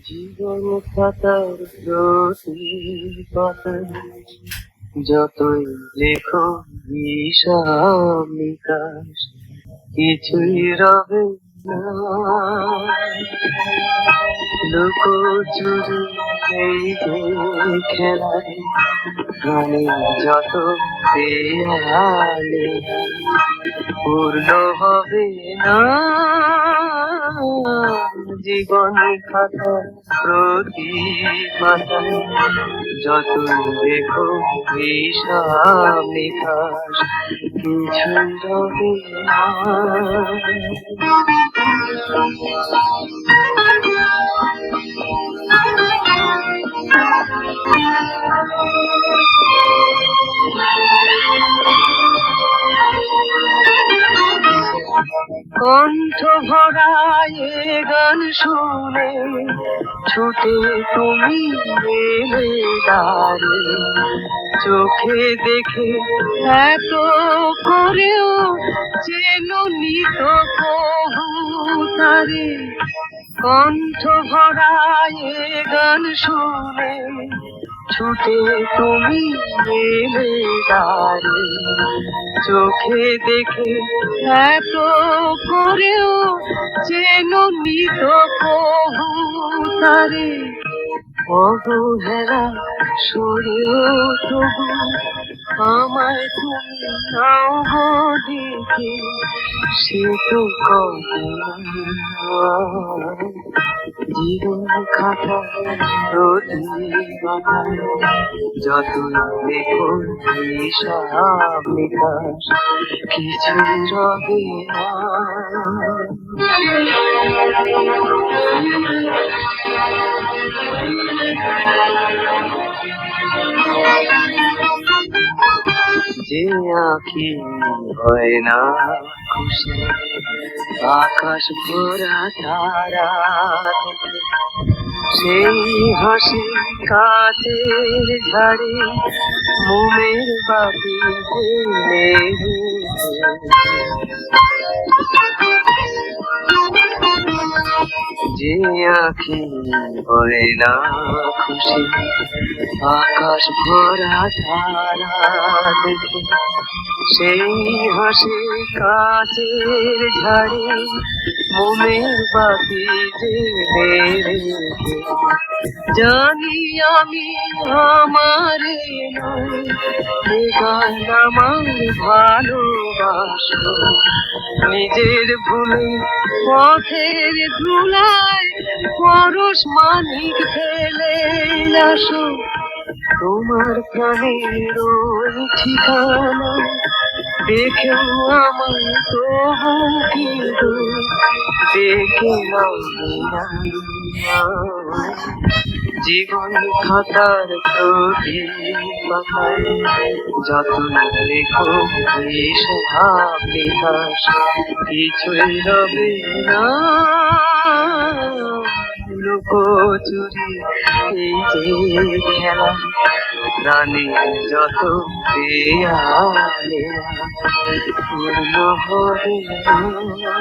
জীবন খাতার প্রতি পাতায় যতই লেখো হিসাব নিকাশ কিছুই রবে না। লুকোচুরি এই যে খেলায় গানে যত দেয়ালে পূর্ণ হবে না। জীবন খাতা প্রতি পাতায় যত দেখো হিসাব নিকাশ কিছুই রবে না। কণ্ঠ ভরা এ গান শুনে ছুটে তুমি এলে দ্বারে, চোখে দেখে এত করেও চেননি তো কবু তারে। কণ্ঠ ভরা এ গান শুনে ছুটে তুমি এলে দ্বারে, চোখে দেখে এত করেও চেননি তো কবু তারে। অবহেলা সরেও তবু আমায় তুমি নাও গো দেখে, সে তো কবে না। জীবন খাতা প্রতি পাতায় যতই লেখো হিসাব নিকাশ কিছুই রবে না। যে আঁখি হয় না খুশি আকাশ ভরা তারা, সেই হাসি কাচের ঝাড়ে মোমের বাতি জ্বেলে। যে আঁখি হয় না খুশি আকাশ ভরা তারা দেখে, সেই হাসি কাচের ঝাড়ে মোমের বাতি জ্বেলে রেখে। জানি আমি আমার এ গান আমার ভালোবাসো, নিজের ভুলে পথের ধুলায় পরশ মানিক ফেলে আসো। তোমার প্রাণের ওই ঠিকানা দেখেও আমার তবু কিন্তু দেখে নাও না। জীবন খাতার প্রতি পাতায় যত লেখো হিসাব নিকাশ কিছুই রবে না। লুকোচুরি এই যে খেলা প্রাণী যত দেয়ালে পূর্ণ হবে না।